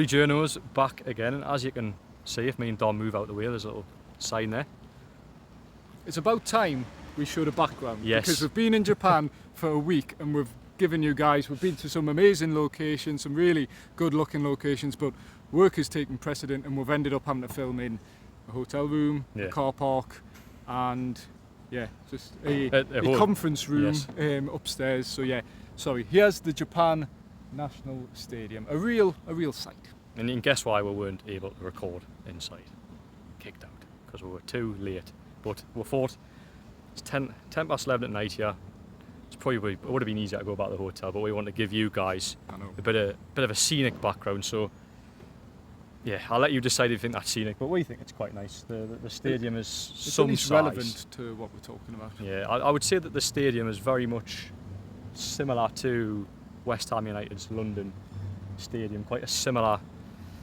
Geordie Journos back again, and as you can see, if me and Dom move out the way, there's a little sign there. It's about time we showed a background. Yes. Because we've been in Japan for a week and we've given you guys, we've been to some amazing locations, some really good looking locations, but work has taken precedent and we've ended up having to film in a hotel room, a car park, and just a conference room upstairs. So sorry, here's the Japan National Stadium, a real sight. And you can guess why we weren't able to record inside. Kicked out because we were too late. But we thought it's 10 past 11 at night here. It would have been easier to go back to the hotel, but we want to give you guys a bit of a scenic background. So I'll let you decide if you think that's scenic, but we think it's quite nice. The stadium is some size. Relevant to what we're talking about. Yeah, I would say that the stadium is very much similar to West Ham United's London Stadium. Quite a similar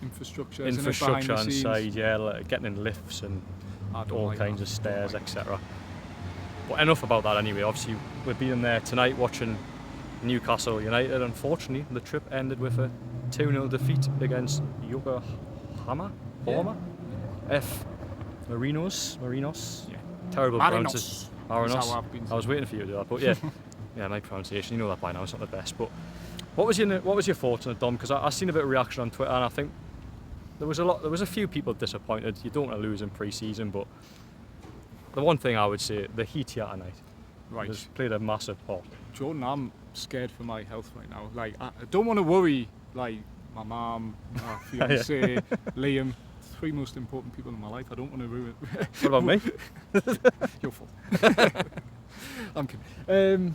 infrastructure inside, like getting in lifts and all kinds of stairs, etc. But enough about that anyway. Obviously, we've been in there tonight watching Newcastle United. Unfortunately, the trip ended with a 2-0 defeat against Yokohama F. Marinos. Yeah. Terrible pronunciation. Marinos. I was waiting for you to do that, but my pronunciation. You know that by now. It's not the best. But what was your thoughts on it, Dom? Because I seen a bit of reaction on Twitter, and I think there was a few people disappointed. You don't want to lose in pre-season, but the one thing I would say, the heat here tonight has played a massive part. Jordan, I'm scared for my health right now. Like, I don't want to worry, like, my mum, my fiance, Liam, 3 most important people in my life. I don't want to ruin it. What about me? Your fault. I'm kidding.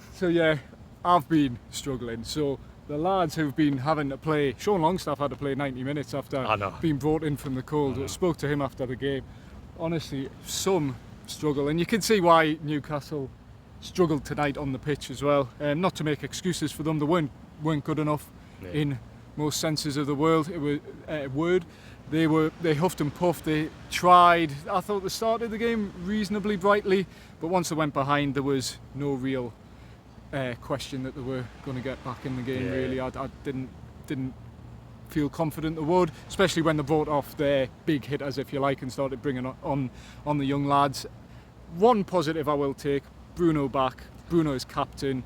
I've been struggling. So the lads who've been having to play, Sean Longstaff had to play 90 minutes after being brought in from the cold. I spoke to him after the game. Honestly, some struggle, and you can see why Newcastle struggled tonight on the pitch as well. Not to make excuses for them, they weren't good enough in most senses of the word. They huffed and puffed. They tried. I thought they started the game reasonably brightly, but once they went behind, there was no real question that they were going to get back in the game. Really, I didn't feel confident they would, especially when they brought off their big hitters, if you like, and started bringing on the young lads. One positive I will take: Bruno back. Bruno is captain,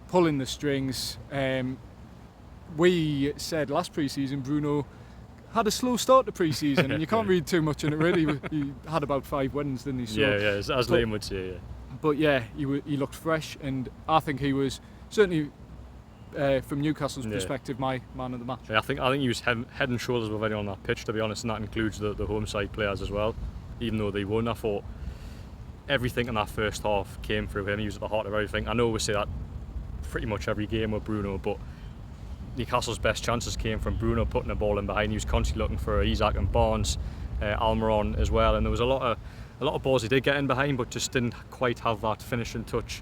pulling the strings. We said last pre-season Bruno had a slow start to pre-season, and you can't read too much in it really. He had about 5 wins, didn't he? So, as Liam would say. But he looked fresh, and I think he was certainly, from Newcastle's perspective, my man of the match. Yeah, I think he was head and shoulders above anyone on that pitch, to be honest, and that includes the home side players as well. Even though they won, I thought everything in that first half came through him. He was at the heart of everything. I know we say that pretty much every game with Bruno, but Newcastle's best chances came from Bruno putting the ball in behind. He was constantly looking for Isak and Barnes, Almiron as well, and there was a lot of balls he did get in behind, but just didn't quite have that finishing touch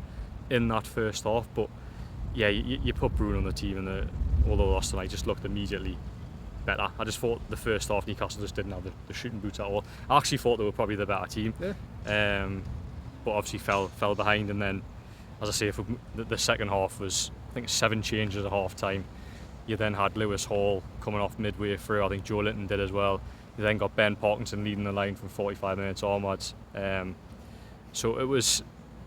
in that first half. But you put Bruno on the team, and although lost tonight, just looked immediately better. I just thought the first half Newcastle just didn't have the shooting boots at all. I actually thought they were probably the better team, but obviously fell behind. And then, as I say, the second half was, I think, 7 changes at half time. You then had Lewis Hall coming off midway through. I think Joe Linton did as well. You then got Ben Parkinson leading the line from 45 minutes onwards. So it was,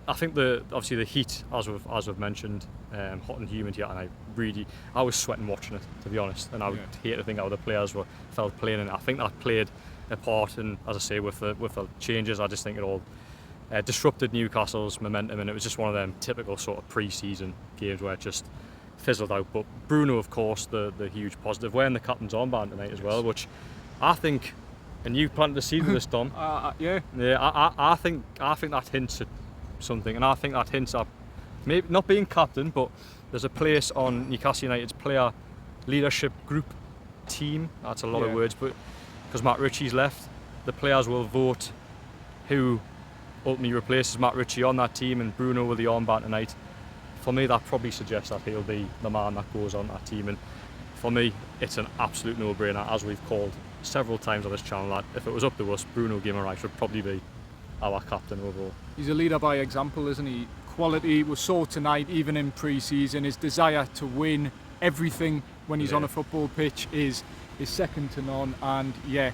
I think obviously the heat, as we've mentioned, hot and humid here, and I was sweating watching it, to be honest. And I would hate to think how the players felt playing in it. I think that played a part, and as I say, with the changes, I just think it all disrupted Newcastle's momentum, and it was just one of them typical sort of pre-season games where it just fizzled out. But Bruno, of course, the huge positive, wearing the captain's armband tonight as well, which I think, and you planted the seed with this, Dom. I think that hints at something, and I think that hints at maybe not being captain, but there's a place on Newcastle United's player leadership group team. That's a lot of words, but because Matt Ritchie's left, the players will vote who ultimately replaces Matt Ritchie on that team, and Bruno with the armband tonight. For me, that probably suggests that he'll be the man that goes on that team, and for me, it's an absolute no-brainer, as we've called several times on this channel, that if it was up to us, Bruno Guimaraes would probably be our captain overall. He's a leader by example, isn't he? Quality we saw tonight, even in pre-season. His desire to win everything when he's on a football pitch is is second to none. And yeah,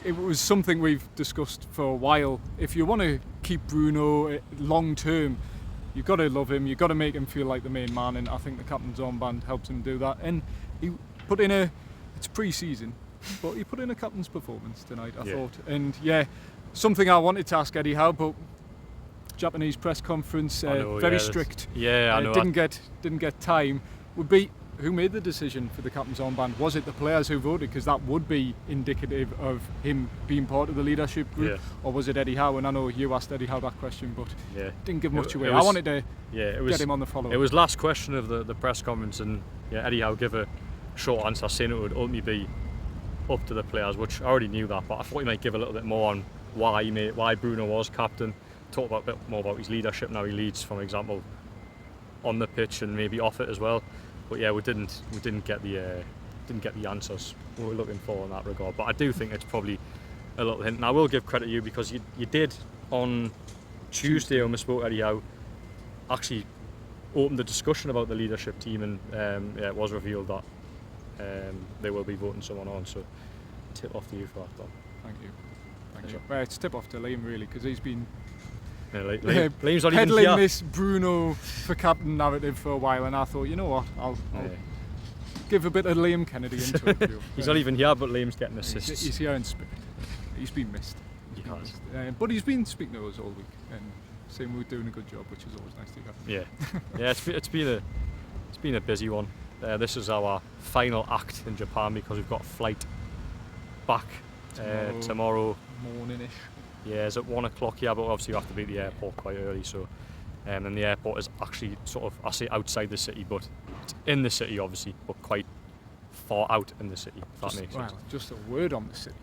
it was something we've discussed for a while. If you want to keep Bruno long term, you've got to love him, you've got to make him feel like the main man, and I think the captain's armband helps him do that. And he put in it's pre-season, but he put in a captain's performance tonight, I thought. And yeah, something I wanted to ask Eddie Howe, but Japanese press conference, very strict. Yeah, I know. Didn't get time. Would be who made the decision for the captain's armband? Was it the players who voted? Because that would be indicative of him being part of the leadership group. Or was it Eddie Howe? And I know you asked Eddie Howe that question, but didn't give much away. I wanted to get him on the follow-up. It was last question of the press conference, and Eddie Howe gave a short answer saying it would ultimately be up to the players, which I already knew that, but I thought he might give a little bit more on why Bruno was captain, talk a bit more about his leadership, now he leads, for example, on the pitch and maybe off it as well. But yeah, we didn't get the answers we were looking for in that regard. But I do think it's probably a little hint. And I will give credit to you, because you did on Tuesday when we spoke to Eddie Howe actually open the discussion about the leadership team, and it was revealed that they will be voting someone on. So tip off to you for that, Dom. Thank you. Well, it's tip off to Liam really, because he's been Liam's not even peddling here. this Bruno for captain narrative for a while, and I thought, you know what, I'll give a bit of Liam Kennedy into it. He's not even here, but Liam's getting assists. He's here in spirit. He's been missed. But he's been speaking to us all week, and saying we're doing a good job, which is always nice to hear. Yeah. It's been a busy one. This is our final act in Japan, because we've got a flight back tomorrow morning-ish. Yeah, it's at 1 o'clock here, but obviously you have to be at the airport quite early. So, and the airport is actually sort of, I say outside the city, but it's in the city obviously, but quite far out in the city. If that makes sense. Just a word on the city.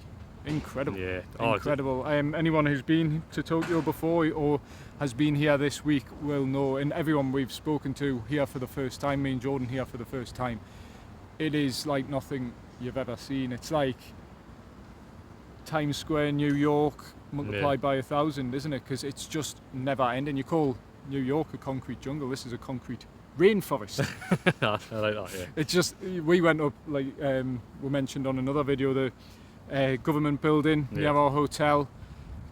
Incredible. Yeah. Incredible. Anyone who's been to Tokyo before or has been here this week will know, and everyone we've spoken to here for the first time, me and Jordan here for the first time, it is like nothing you've ever seen. It's like Times Square, New York, multiplied by 1,000, isn't it? Because it's just never ending. You call New York a concrete jungle. This is a concrete rainforest. I like that. Yeah. It's just, we went up, like we mentioned on another video, the government building near our hotel.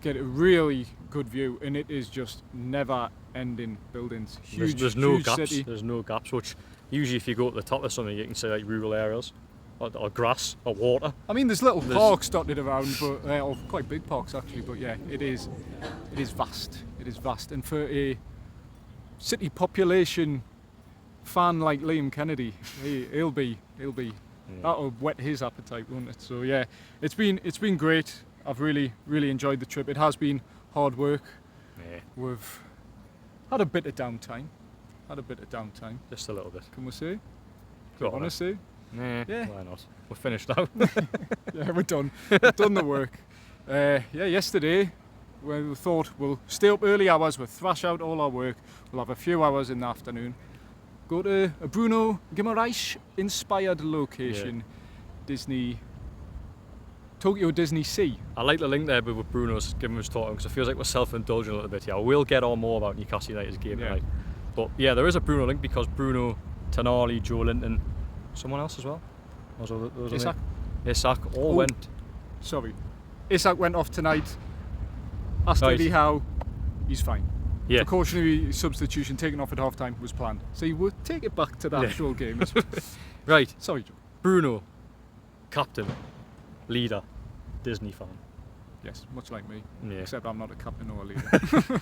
Get a really good view, and it is just never ending buildings. Huge, there's no huge gaps. city. There's no gaps. Which usually, if you go to the top of something, you can see like rural areas. Or grass or water. I mean, there's little parks dotted around, but or quite big parks actually. But yeah, it is vast. It is vast, and for a city population fan like Liam Kennedy, he'll be that'll whet his appetite, won't it? So yeah, it's been great. I've really enjoyed the trip. It has been hard work. Yeah. We've had a bit of downtime. Just a little bit. Can we say? Go on. Honestly. Nah, yeah. Why not? We're finished now. Yeah, we're done. We've done the work. Yesterday we thought we'll stay up early hours, we'll thrash out all our work, we'll have a few hours in the afternoon, go to a Bruno Guimaraes inspired location, Tokyo Disney Sea. I like the link there with Bruno's giving us talking, because it feels like we're self-indulging a little bit here. We'll get on more about Newcastle United's game tonight. But yeah, there is a Bruno link, because Bruno, Tonali, Joe Linton, someone else as well? Isak all went. Sorry. Isak went off tonight. Asked Eddie Howe. He's fine. Yeah. Precautionary substitution taken off at half time was planned. So you would take it back to the actual game. Right. Sorry, Joe. Bruno, captain, leader, Disney fan. Yes, much like me. Yeah. Except I'm not a captain or a leader.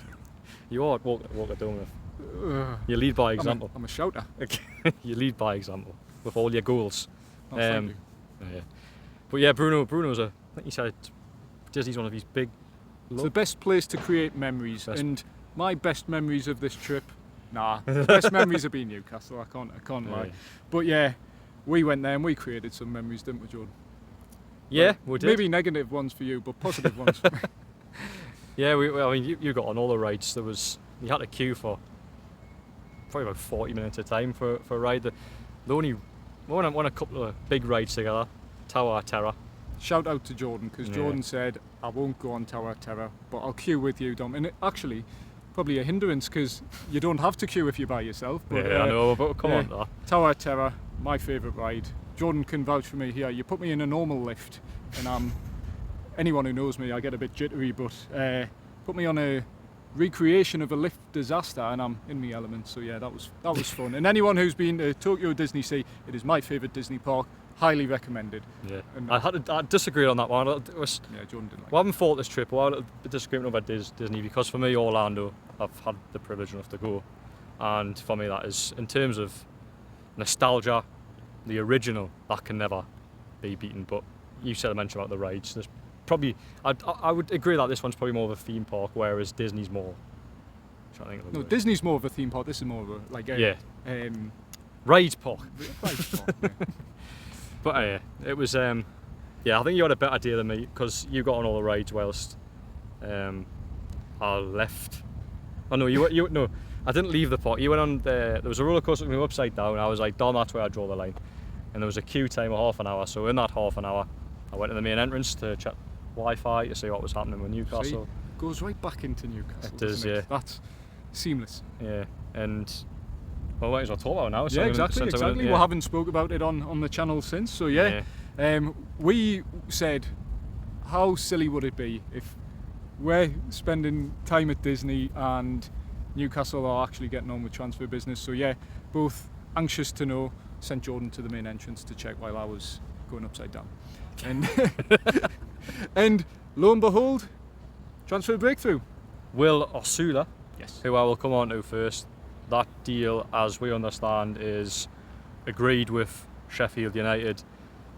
You are at Walker Donmouth. You lead by example. I'm a shouter. You lead by example with all your goals. Thank you. Yeah. But yeah, Bruno's I think you said Disney's one of his big. It's the best place to create memories, and my best memories of this trip. The best memories have been Newcastle. I can't lie. But yeah, we went there and we created some memories, didn't we, Jordan? Yeah, we did. Maybe negative ones for you, but positive ones for me. Yeah, you got on all the rides. You had to queue for probably about 40 minutes a time for a ride. We went on a couple of big rides together. Tower of Terror. Shout out to Jordan, because Jordan said, I won't go on Tower of Terror, but I'll queue with you, Dom. And it actually, probably a hindrance, because you don't have to queue if you're by yourself. But, I know, but come on. Tower of Terror, my favourite ride. Jordan can vouch for me here. You put me in a normal lift, and anyone who knows me, I get a bit jittery, but put me on a recreation of a lift disaster and I'm in my element. So yeah, that was fun. And anyone who's been to Tokyo Disney Sea, it is my favourite Disney park. Highly recommended. Yeah, and I disagreed on that one. Jordan didn't like I haven't fought this trip, but I had a disagreement about Disney because for me, Orlando, I've had the privilege enough to go, and for me that is, in terms of nostalgia, the original, that can never be beaten. But you said I mentioned about the rides. There's probably, I would agree that this one's probably more of a theme park, whereas Disney's more. No, Disney's more of a theme park. This is more of a rides park. Rides park. Yeah. But it was, I think you had a better deal than me because you got on all the rides whilst I left. Oh no, no, I didn't leave the park. You went on there was a roller coaster that went upside down. I was like, damn, that's where I draw the line. And there was a queue time of half an hour. So in that half an hour, I went to the main entrance to check Wi-Fi to see what was happening with Newcastle. See, goes right back into Newcastle. It does, yeah. That's seamless. Yeah, and well, might as well talk about it now. Yeah, exactly. We haven't spoke about it on the channel since. So yeah. We said, how silly would it be if we're spending time at Disney and Newcastle are actually getting on with transfer business. So yeah, both anxious to know. Sent Jordan to the main entrance to check while I was going upside down, and and lo and behold, transfer breakthrough. Will Osula, yes, who I will come on to first. That deal, as we understand, is agreed with Sheffield United.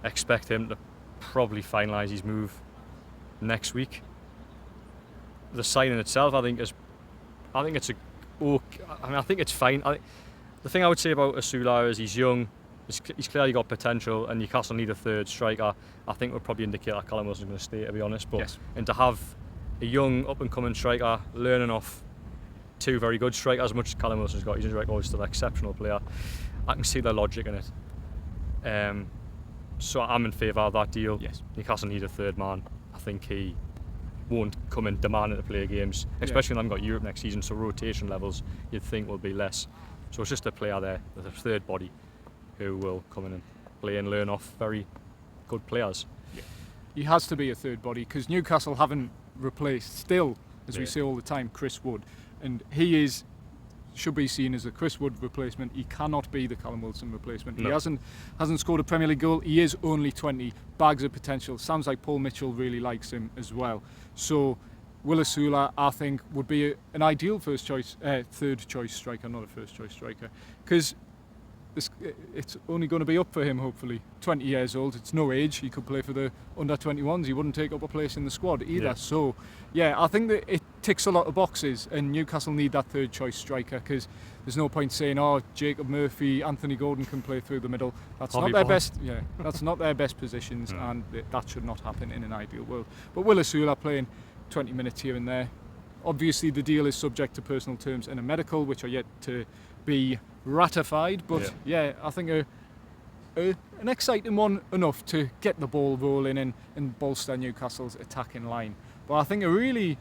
Expect him to probably finalise his move next week. The signing itself, I think it's fine. The thing I would say about Osula is he's young, he's clearly got potential, and Newcastle need a third striker. I think would probably indicate that Callum Wilson's going to stay, to be honest. But yes. And to have a young up and coming striker learning off two very good strikers, as much as Callum Wilson's got, he's still an exceptional player. I can see the logic in it. So I'm in favour of that deal. Yes. Newcastle need a third man. I think he won't come in demanding to play games, especially when they've got Europe next season, so rotation levels you'd think will be less. So it's just a player there, with a third body, who will come in and play and learn off very good players. Yeah. He has to be a third body because Newcastle haven't replaced, still, as we say all the time, Chris Wood. And he should be seen as a Chris Wood replacement. He cannot be the Callum Wilson replacement. No. He hasn't scored a Premier League goal. He is only 20, bags of potential. Sounds like Paul Mitchell really likes him as well. So Will Osula, I think, would be an ideal third choice striker, not a first choice striker, because it's only going to be up for him, hopefully. 20 years old, it's no age. He could play for the under 21s. He wouldn't take up a place in the squad either. Yeah. So yeah, I think that it ticks a lot of boxes, and Newcastle need that third choice striker, because there's no point saying, oh, Jacob Murphy, Anthony Gordon can play through the middle. That's not their best. Yeah, that's not their best positions, and that should not happen in an ideal world. But Will Osula playing 20 minutes here and there. Obviously, the deal is subject to personal terms and a medical, which are yet to be ratified. But yeah, I think an exciting one enough to get the ball rolling and bolster Newcastle's attacking line. But I think a really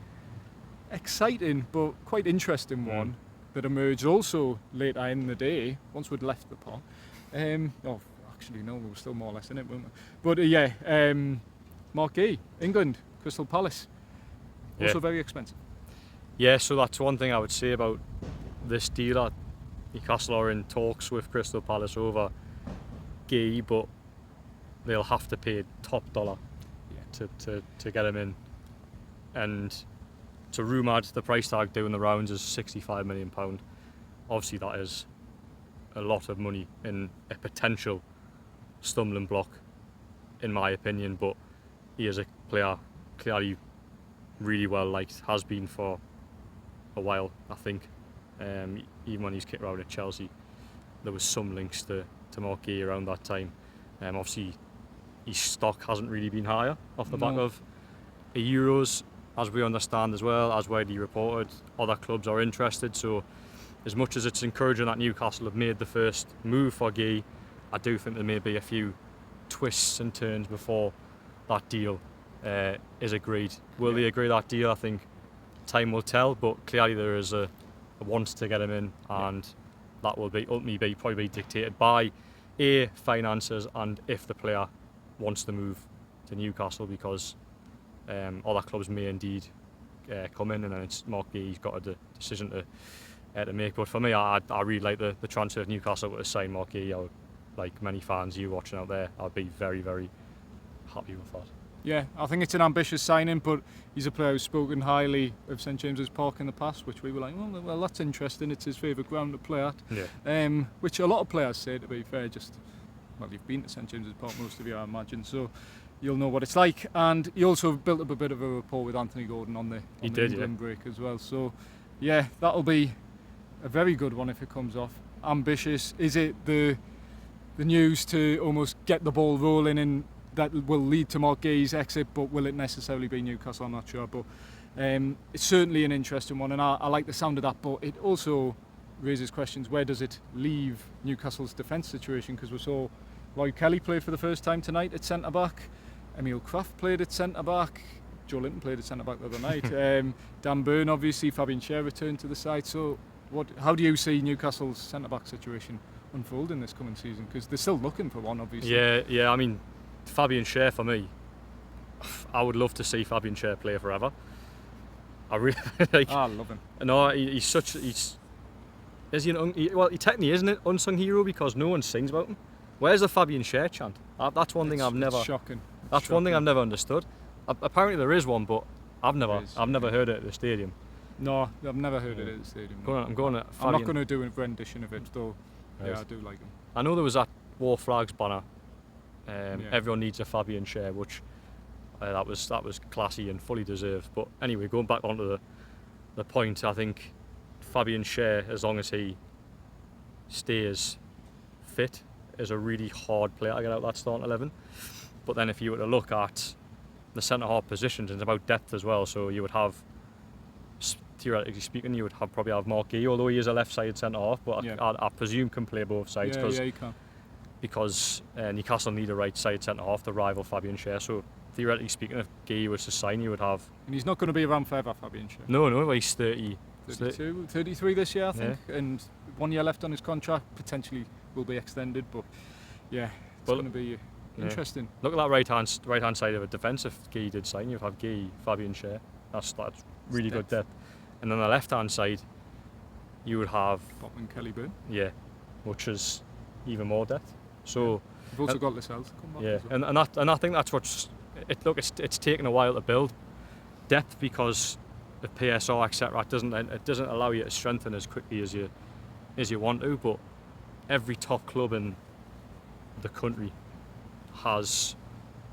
exciting but quite interesting one that emerged also later in the day, once we'd left the park. Actually, no, we were still more or less in it, weren't we? But Mark Gay, England, Crystal Palace. Also very expensive. Yeah, so that's one thing I would say about this deal. Newcastle are in talks with Crystal Palace over Gay, but they'll have to pay top dollar to get him in. And to rumoured, the price tag doing the rounds is £65 million. Obviously, that is a lot of money in a potential stumbling block, in my opinion. But he is a player clearly really well liked, has been for a while, I think. Even when he's kicked around at Chelsea, there was some links to Mark Gay around that time. Obviously, his stock hasn't really been higher off the back of the Euros, as we understand as well, as widely reported. Other clubs are interested, so as much as it's encouraging that Newcastle have made the first move for Gay, I do think there may be a few twists and turns before that deal is agreed. Will they agree that deal? I think time will tell, but clearly there is a want to get him in, and that will be ultimately probably dictated by finances and if the player wants to move to Newcastle, because other clubs may indeed come in, and then it's Mark Gay's got a decision to make. But for me, I really like the transfer of Newcastle to sign Mark Gay. Like many fans, you watching out there, I'd be very, very happy with that. Yeah, I think it's an ambitious signing, but he's a player who's spoken highly of St James's Park in the past, which we were like, well, that's interesting. It's his favourite ground to play at. Yeah. Which a lot of players say, to be fair. You've been to St James's Park, most of you, I imagine, so you'll know what it's like. And he also built up a bit of a rapport with Anthony Gordon on the England break as well. So, yeah, that'll be a very good one if it comes off. Ambitious. Is it the news to almost get the ball rolling and that will lead to Mark Gay's exit, but will it necessarily be Newcastle? I'm not sure, but it's certainly an interesting one, and I like the sound of that, but it also raises questions. Where does it leave Newcastle's defence situation? Because we saw Roy Kelly play for the first time tonight at centre-back, Emil Kraft played at centre-back, Joe Linton played at centre-back the other night, Dan Burn obviously, Fabian Schär returned to the side. So how do you see Newcastle's centre-back situation unfolding this coming season? Because they're still looking for one, obviously. Yeah, I mean, Fabian Schär, for me, I would love to see Fabian Schär play forever. I really I love him. No, he's such. Is he he technically isn't an unsung hero because no one sings about him. Where's the Fabian Schär chant? That's one thing I've never. Shocking. That's one thing I've never understood. Apparently there is one, but I've never heard it at the stadium. No, I've never heard it at the stadium. I'm not going to do a rendition of it, though. Right. Yeah, I do like him. I know there was that War Flags banner. Everyone needs a Fabian Schär, which that was classy and fully deserved. But anyway, going back onto the point, I think Fabian Schär, as long as he stays fit, is a really hard player to get out that starting 11. But then if you were to look at the centre-half positions, it's about depth as well. So you would have, theoretically speaking, you would probably have Mark Gay, although he is a left-sided centre-half, but I presume can play both sides. Yeah, he can. Because Newcastle need a right-sided centre-half to rival Fabian Schär. So theoretically speaking, if Gay was to sign, you would have... And he's not going to be around forever, Fabian Schär. No, he's 32, 33 this year, I think. Yeah. And 1 year left on his contract, potentially will be extended. But yeah, it's going to be interesting. Look at that right-hand side of a defence. If Gay did sign, you'd have Gay, Fabian Schär. That's really good depth. And then the left-hand side, you would have... Botman, Kelly, Burn. Yeah, which is even more depth. So you've also got Lascelles to come back. Yeah, well. and I think that's what's it's taken a while to build depth because of PSR, etc. It doesn't allow you to strengthen as quickly as you want to. But every top club in the country has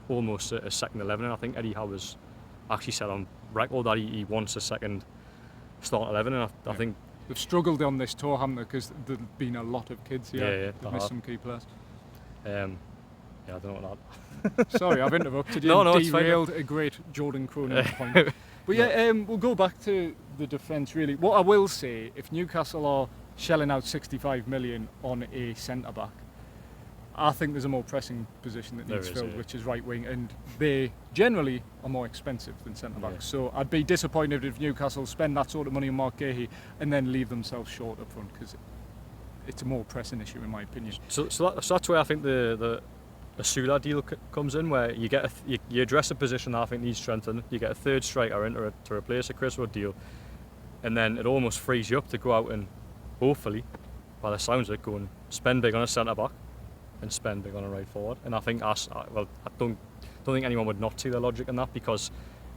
almost a second 11, and I think Eddie Howe has actually said on record that he wants a second start 11, and I think they've struggled on this tour, haven't they? Because there's been a lot of kids here. They've missed some key players. I don't know that. Sorry, I've interrupted you. No, derailed a great Jordan Cronin point. But we'll go back to the defence really. What I will say, if Newcastle are shelling out 65 million on a centre back, I think there's a more pressing position that needs filled, which is right wing, and they generally are more expensive than centre backs. So I'd be disappointed if Newcastle spend that sort of money on Mark Gahey and then leave themselves short up front, because it's a more pressing issue in my opinion. So that's where I think the Sula deal comes in, where you get you address a position that I think needs strengthening. You get a third striker in to replace a Chris Wood deal, and then it almost frees you up to go out and hopefully, by the sounds of it, go and spend big on a centre back and spend big on a right forward. And I think I don't think anyone would not see the logic in that, because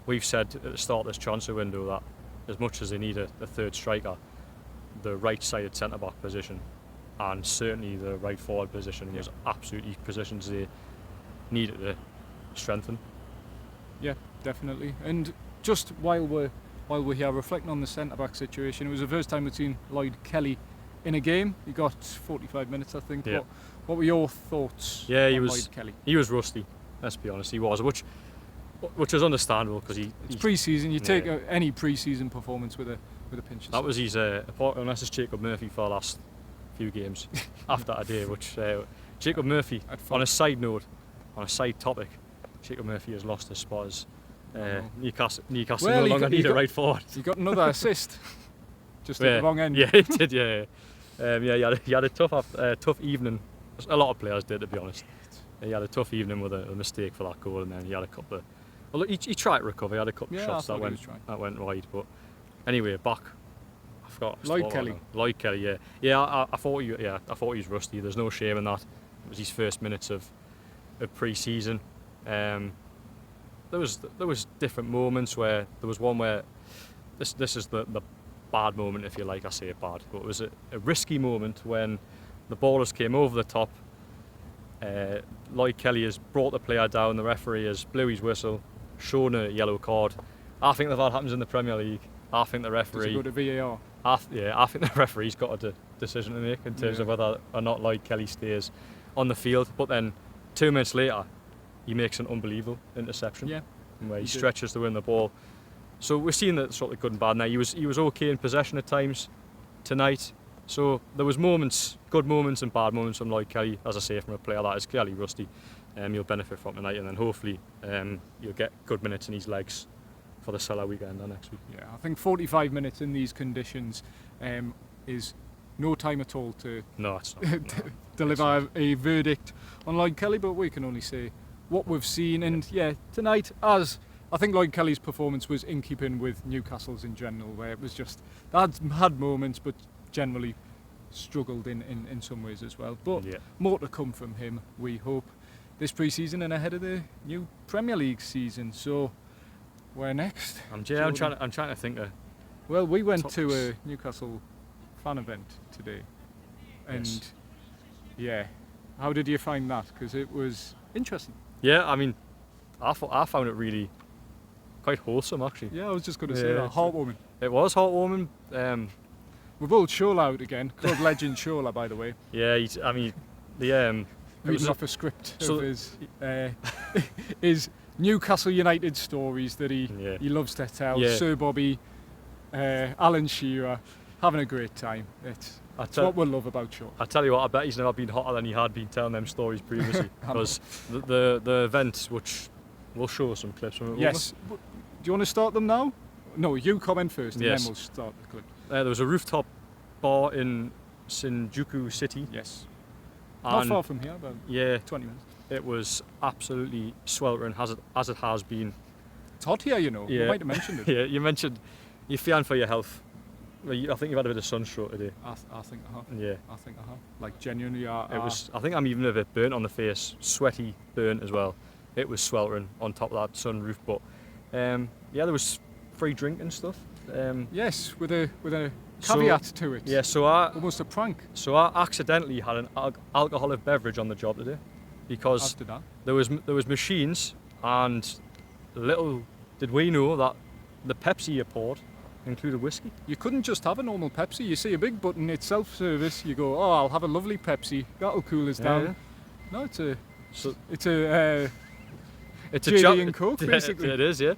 we've said at the start of this transfer window that as much as they need a third striker, the right-sided centre-back position and certainly the right forward position was absolutely positions they needed to strengthen. Yeah, definitely. And just while we're here reflecting on the centre-back situation, it was the first time we'd seen Lloyd Kelly in a game. He got 45 minutes, I think. Yeah. What were your thoughts on Lloyd Kelly? He was rusty, let's be honest. He was, which is understandable, because it's pre-season. You take any pre-season performance with a pinch of salt. That was his unless it's Jacob Murphy for the last few games after that day, which Jacob Murphy, on a side note, on a side topic, Jacob Murphy has lost his spot as Newcastle no longer need a right forward. He got another assist just at the wrong end. Yeah, he did. He had a tough evening A lot of players did, to be honest. He had a tough evening with a mistake for that goal, and then he had a couple of... Well, he tried to recover. He had a couple of shots that went wide. But anyway, back... I forgot. Lloyd Kelly. Lloyd Kelly, yeah. I thought he was rusty. There's no shame in that. It was his first minutes of pre-season. There was different moments where there was one where this is the bad moment, if you like. I say it bad, but it was a risky moment when the ballers came over the top. Lloyd Kelly has brought the player down. The referee has blew his whistle, shown a yellow card. I think that happens in the Premier League. I think the referee... Does it go to VAR? I think the referee's got a decision to make in terms of whether or not Lloyd Kelly stays on the field. But then 2 minutes later, he makes an unbelievable interception. Yeah. Where he stretches to win the ball. So we're seeing that sort of good and bad now. He was okay in possession at times tonight. So there was moments, good moments and bad moments from Lloyd Kelly, as I say, from a player that is clearly rusty. You'll benefit from tonight, and then hopefully you'll get good minutes in his legs for the Salah weekend or next week. Yeah, I think 45 minutes in these conditions is no time at all to it's not. deliver a verdict on Lloyd Kelly, but we can only say what we've seen. And tonight, as I think Lloyd Kelly's performance was in keeping with Newcastle's in general, where it was just, had moments, but generally struggled in some ways as well. But more to come from him, we hope, this pre-season and ahead of the new Premier League season. So where next? I'm trying to think of... Well, we went to a Newcastle fan event today, and how did you find that? Because it was interesting. Yeah, I mean, I found it really quite wholesome, actually. Yeah, I was just going to say that. Heartwarming. It was heartwarming. We've all Shola out again. Club legend Shola, by the way. Yeah, reading off a script of his Newcastle United stories that he loves to tell. Yeah. Sir Bobby, Alan Shearer, having a great time. It's what we love about Shola. I tell you what, I bet he's never been hotter than he had been telling them stories previously. Because the event, which we'll show some clips from it. Yes. Do you want to start them now? No, you comment first, and then we'll start the clip. There was a rooftop bar in Shinjuku City. Yes. Not far from here, about 20 minutes. It was absolutely sweltering, as it has been. It's hot here, you know. You might have mentioned it. Yeah, you mentioned you're fearing for your health. I think you've had a bit of sunstroke today. I think I have. Yeah. I think I have. Like, genuinely, I think I'm even a bit burnt on the face, sweaty, burnt as well. It was sweltering on top of that sunroof, but there was free drink and stuff. Yes, with a caveat to it. Yeah, almost a prank. So I accidentally had an alcoholic beverage on the job today, because there was machines, and little did we know that the Pepsi you poured included whiskey. You couldn't just have a normal Pepsi. You see a big button, it's self-service. You go, I'll have a lovely Pepsi. That'll cool us down. Yeah. No, it's a JD and Coke, basically. It is, yeah.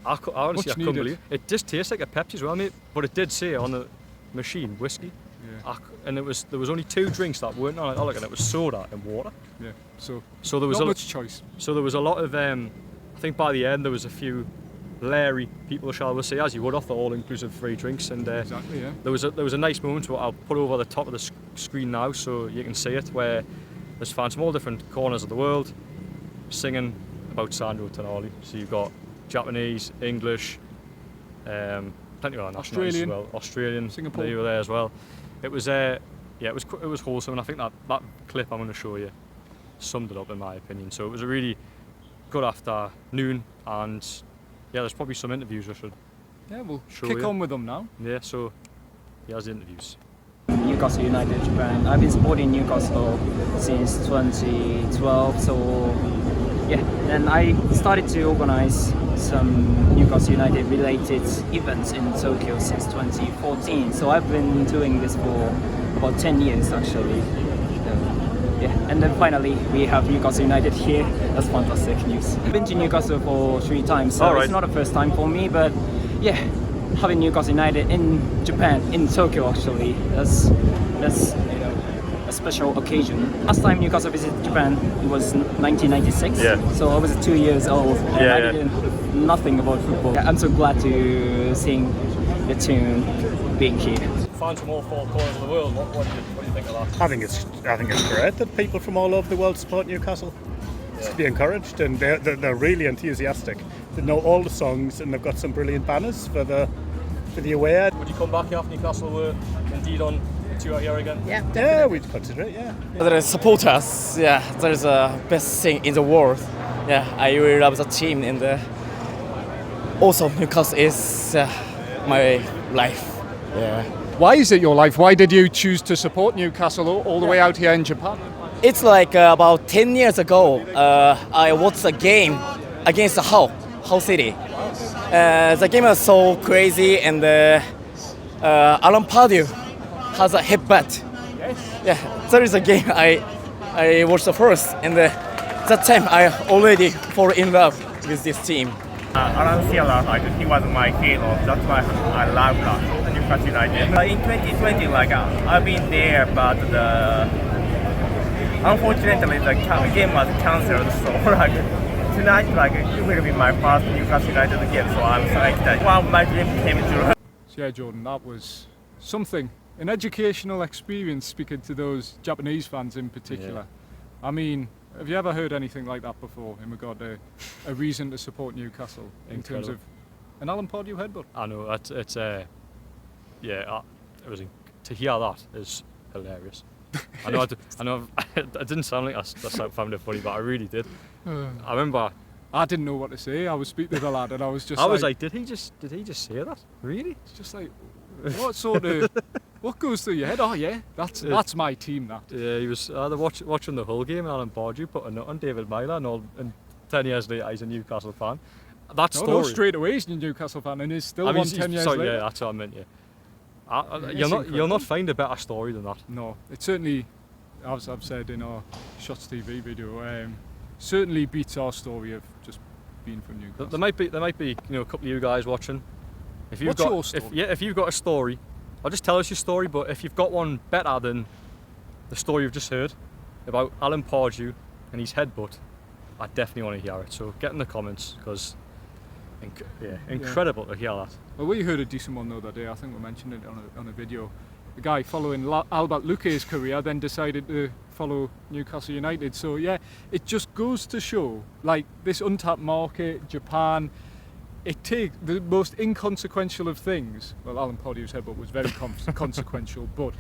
I honestly couldn't believe it. It just tastes like a Pepsi as well, mate. But it did say on the machine whiskey. Yeah. And there was only 2 drinks that weren't on it, and it was soda and water. Yeah. So there was not much choice. So there was a lot of I think by the end there was a few leery people, shall we say, as you would off the all-inclusive free drinks, and exactly, yeah. There was a nice moment where I'll put over the top of the screen now so you can see it, where there's fans from all different corners of the world singing about Sandro Tonali. So you've got Japanese, English, plenty of other nationalities as well. Australian, Singapore. They were there as well. It was it was wholesome, and I think that clip I'm going to show you summed it up in my opinion. So it was a really good afternoon, and there's probably some interviews I should. Yeah, we'll kick on with them now. Yeah, so here's the interviews. Newcastle United Japan. I've been supporting Newcastle since 2012, so and I started to organize some Newcastle United related events in Tokyo since 2014. So I've been doing this for about 10 years actually. And then finally we have Newcastle United here. That's fantastic news. I've been to Newcastle for 3 times, so it's not the first time for me, but having Newcastle United in Japan, in Tokyo actually, that's a special occasion. Last time Newcastle visited Japan, it was 1996. So I was 2 years old, and I didn't know nothing about football. I'm so glad to seeing the team being here. fans from all four corners of the world. What do you think of that? I think it's great that people from all over the world support Newcastle. To be encouraged, and they're really enthusiastic. They know all the songs, and they've got some brilliant banners for the away. Would you come back here if Newcastle were indeed on tour here again? Yeah, we'd consider it. Yeah. The supporters, that is the best thing in the world. Yeah, I really love the team, and also Newcastle is my life. Yeah. Why is it your life? Why did you choose to support Newcastle all the way out here in Japan? It's like about 10 years ago, I watched a game against Hull City. The game was so crazy, and Alan Pardew has a headbutt. Yeah, that is a game I watched the first, and that time I already fall in love with this team. Alan Shearer, he was my hero. That's why I love that Newcastle United. In 2020, I've been there, but unfortunately the game was cancelled. So tonight, it will be my first Newcastle United game. So I'm so excited. One of my dreams came true. So yeah, Jordan, that was something, an educational experience speaking to those Japanese fans in particular. Yeah. I mean, have you ever heard anything like that before in regard to a reason to support Newcastle in terms of an Alan Pardew headbutt? I know, it's it was to hear that is hilarious. I know, I didn't sound like I found it funny, but I really did. I remember. I didn't know what to say. I was speaking to the lad, and I was just. I was like, did he just say that? Really? It's just like, what sort of, what goes through your head? Oh yeah, that's my team. That. Yeah, he was watching the whole game. Alan Pardew put a nut on David Myler, and 10 years later he's a Newcastle fan. That story. No, straight away he's a Newcastle fan, and he's still 10 years later. Yeah, that's what I meant. Yeah. You'll not find a better story than that. No, it certainly, as I've said in our Shots TV video, certainly beats our story of just being from Newcastle. There might be a couple of you guys watching. If you've What's your story? If you've got a story, I'll just tell us your story. But if you've got one better than the story you've just heard about Alan Pardew and his headbutt, I definitely want to hear it. So get in the comments, because incredible to hear that. Well, we heard a decent one the other day. I think we mentioned it on a video. The guy following Albert Luque's career then decided to follow Newcastle United. So yeah, it just goes to show, like, this untapped market, Japan. It takes the most inconsequential of things. Well, Alan Pardew's headbutt was very consequential, but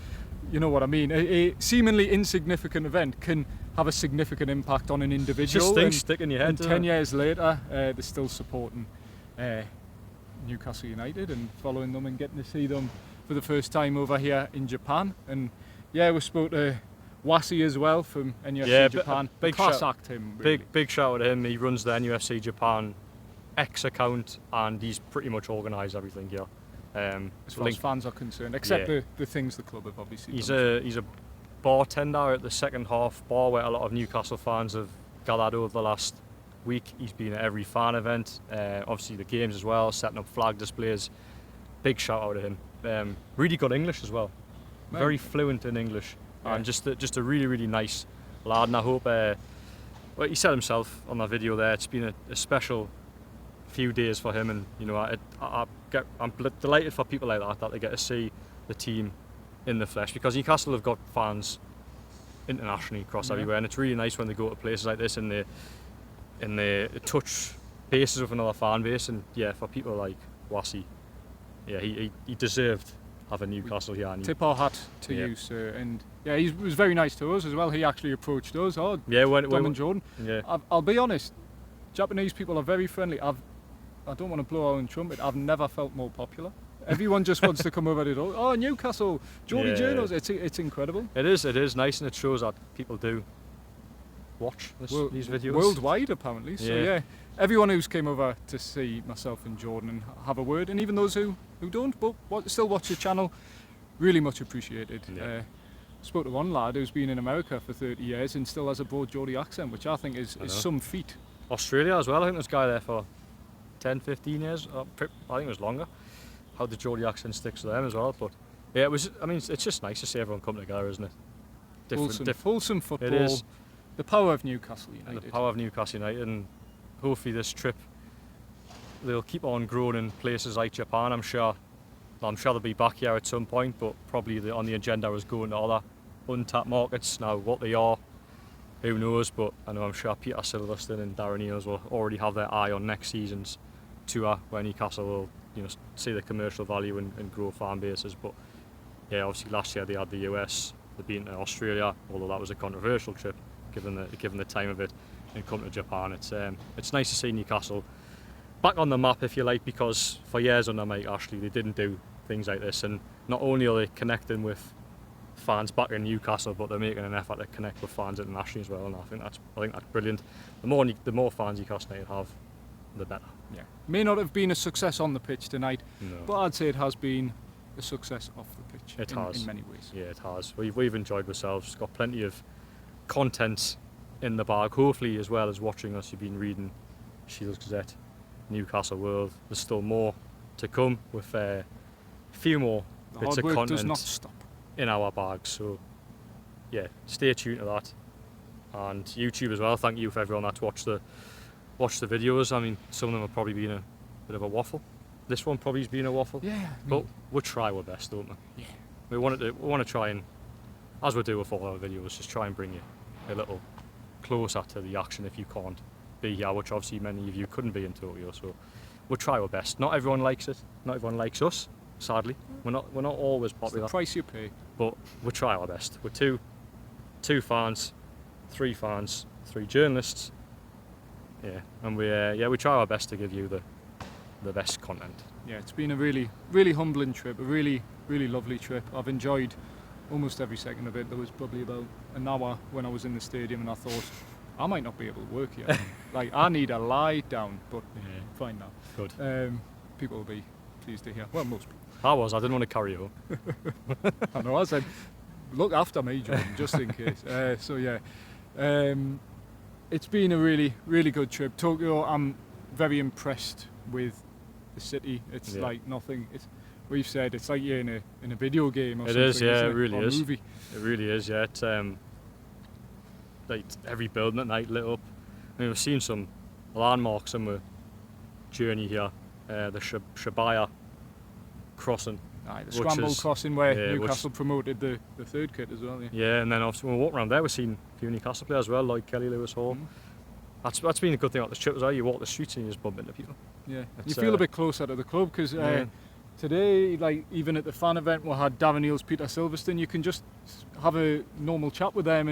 you know what I mean. A seemingly insignificant event can have a significant impact on an individual. Just stick in your head. And 10 years later, they're still supporting Newcastle United and following them and getting to see them for the first time over here in Japan. And yeah, we spoke to Wasi as well from NUFC Japan. Big class shout, act him. Really. Big shout out to him. He runs the NUFC Japan X account, and he's pretty much organised everything here. As far as fans are concerned, except the things the club have obviously done. He's a bartender at the second half bar where a lot of Newcastle fans have gathered over the last week. He's been at every fan event, obviously the games as well, setting up flag displays. Big shout out to him. Really good English as well. Right. Very fluent in English, and just a really, really nice lad. And I hope, well, he said himself on that video there, it's been a special few days for him, and you know, I'm delighted for people like that they get to see the team in the flesh, because Newcastle have got fans internationally across everywhere, and it's really nice when they go to places like this and they touch bases with another fan base. And yeah, for people like Wasi, yeah, he deserved having Newcastle here. And tip our hat to you, sir. And yeah, he was very nice to us as well. He actually approached us. Dom and Jordan. Yeah. I'll be honest, Japanese people are very friendly. I don't want to blow our own trumpet. I've never felt more popular. Everyone just wants to come over to it. Oh, Newcastle, Geordie Journals. It's incredible. It is nice, and it shows that people do watch these videos worldwide, apparently. So yeah, everyone who's came over to see myself and Jordan and have a word, and even those who don't but still watch the channel, really much appreciated. Yeah. Spoke to one lad who's been in America for 30 years and still has a broad Geordie accent, which I think is some feat. Australia as well. I think there's a guy there for 10, 15 years. I think it was longer. How the Geordie accent sticks to them as well. But yeah, it was. I mean, it's just nice to see everyone come together, isn't it? Wholesome football. It is. The power of Newcastle United. And the power of Newcastle United, and hopefully this trip they'll keep on growing in places like Japan. I'm sure I'm sure they'll be back here at some point, but probably on the agenda is going to other untapped markets. Now, what they are, who knows, but I'm sure Peter Silverstone and Marinos will already have their eye on next season's tour, where Newcastle will see the commercial value and grow fan bases. But yeah, obviously last year they had the US, they've been to Australia, although that was a controversial trip given the time of it, and come to Japan. It's nice to see Newcastle back on the map, if you like, because for years under Mike Ashley they didn't do things like this, and not only are they connecting with fans back in Newcastle, but they're making an effort to connect with fans internationally as well, and I think that's brilliant. The more fans Newcastle United have, the better. Yeah, may not have been a success on the pitch tonight, No. but I'd say it has been a success off the pitch. It has in many ways. Yeah, it has. We've enjoyed ourselves. Got plenty of content in the bag. Hopefully, as well as watching us, you've been reading Shields Gazette, Newcastle World. There's still more to come with a few more The bits hard of work content does not stop. in our bags. So yeah, stay tuned to that, and YouTube as well. Thank you for everyone that's watched the videos. I mean, some of them have probably been a bit of a waffle. This one probably has been a waffle. Yeah, But we'll try our best, don't we? Yeah. We want to try and, as we do with all our videos, just try and bring you a little closer to the action if you can't be here, which obviously many of you couldn't be in Tokyo. So we'll try our best. Not everyone likes it. Not everyone likes us. Sadly, we're not always it's popular. the price you pay. But we'll try our best. We're two fans, 3 fans, 3 journalists. Yeah, and we try our best to give you the best content. Yeah, it's been a really, really humbling trip, a really, really lovely trip. I've enjoyed almost every second of it. There was probably about an hour when I was in the stadium and I thought, I might not be able to work here. Like, I need a lie down, but fine now. Good. People will be pleased to hear. Well, most people. I didn't want to carry you home. I know, I said, look after me, Jordan, just in case. So yeah, it's been a really, really good trip. Tokyo, I'm very impressed with the city. It's like nothing. We've said it's like you're in a video game or something. It is, yeah, isn't it really or is. Movie. It really is, yeah. It's like every building at night lit up. I mean, we've seen some landmarks on the journey here. The Shibuya crossing. Aye, the Scramble crossing where Newcastle promoted the third kit as well. Yeah. Yeah, and then obviously when we walk around there, we've seen a few Newcastle players as well, like Kelly Lewis Hall. That's been a good thing about this trip as well. You walk the streets and you just bump into people. Yeah, you feel a bit closer to the club because today, like even at the fan event, we had Darren Eales, Peter Silverstone. You can just have a normal chat with them,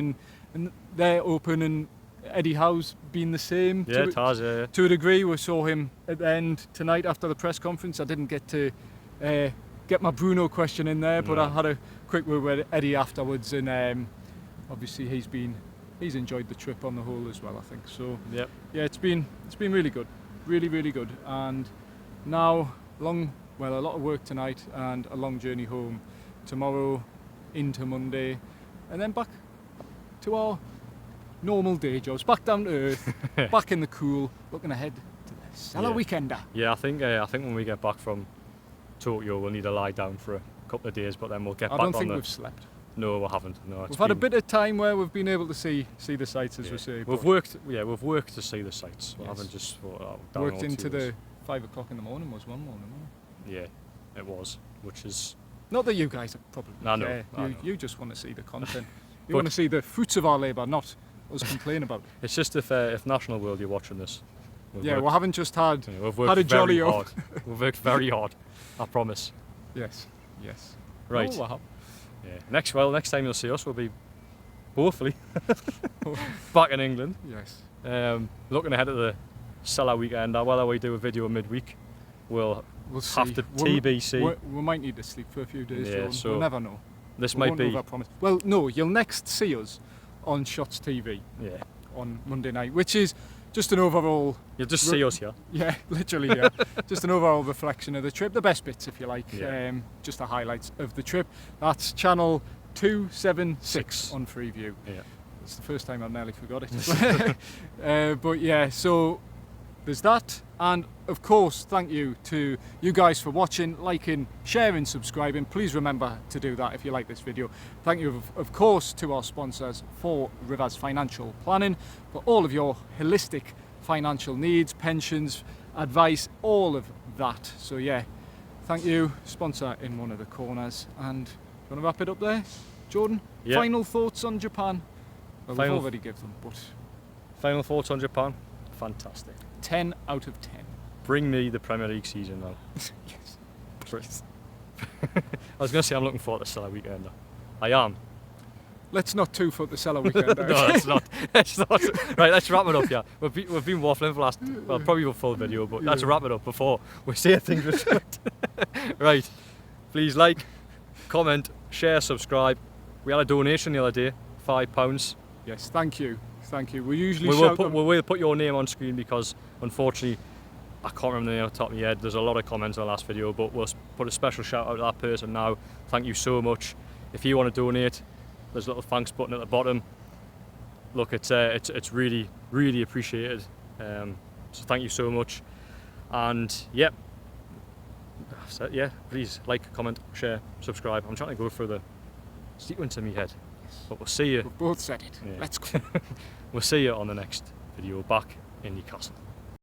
and they're open. And Eddie Howe's been the same. Yeah, it has. Yeah. To a degree, we saw him at the end tonight after the press conference. I didn't get to get my Bruno question in there, but I had a quick word with Eddie afterwards, and obviously he's enjoyed the trip on the whole as well, I think. So yeah, it's been really good, really, really good. And now a lot of work tonight and a long journey home tomorrow into Monday, and then back to our normal day jobs, back down to earth, back in the cool, looking ahead to the Sella Weekender. Yeah, I think when we get back from Tokyo, we'll need to lie down for a couple of days, but then we'll get back on. I don't think we've slept. No, we haven't. No, we've had a bit of time where we've been able to see the sights, as we say. We've worked to see the sights. We haven't just worked into the 5 o'clock in the morning was one morning, wasn't it? Yeah, it was, which is not that you guys are probably. I know. You just want to see the content. You want to see the fruits of our labour, not us complain about it. It's just if National World you're watching this. We haven't just had had a jolly up. We've worked very hard. I promise. Yes. Right. Oh, yeah. Next time you'll see us, we'll be hopefully back in England. Yes. Looking ahead at the Sella Weekend, whether we do a video midweek, we'll have to TBC. We might need to sleep for a few days. Yeah, so we'll never know. This might be. Well, no, you'll next see us on Shots TV. Yeah. On Monday night, which is just an overall. You'll just see us here. Yeah, literally, yeah. Just an overall reflection of the trip, the best bits, if you like. Yeah. Just the highlights of the trip. That's channel 276 on Freeview. Yeah. It's the first time I've nearly forgot it. But yeah, so there's that. And of course, thank you to you guys for watching, liking, sharing, subscribing. Please remember to do that if you like this video. Thank you, of course, to our sponsors for Rivers Financial Planning for all of your holistic financial needs, pensions, advice, all of that. So yeah, thank you. Sponsor in one of the corners. And you want to wrap it up there, Jordan? Yeah. Final thoughts on Japan? Well, we've already given them, but... Final thoughts on Japan? Fantastic. 10 out of 10. Bring me the Premier League season now. Yes. Please. I was going to say I'm looking forward to Salah weekend. I am. Let's not for the Salah weekend. No, let's not. Let's not. Right, let's wrap it up, yeah. We've been waffling for the last, well, probably a full video, but let's wrap it up before we say things. Right. Please like, comment, share, subscribe. We had a donation the other day, £5. Yes, thank you. Thank you. We usually we will put your name on screen because, unfortunately, I can't remember the name off the top of my head. There's a lot of comments on the last video, but we'll put a special shout out to that person now. Thank you so much. If you want to donate, there's a little thanks button at the bottom. Look, it's really, really appreciated. So thank you so much. And yeah, please like, comment, share, subscribe. I'm trying to go through the sequence in my head, but we'll see you. We've both said it. Yeah. Let's go. We'll see you on the next video back in Newcastle.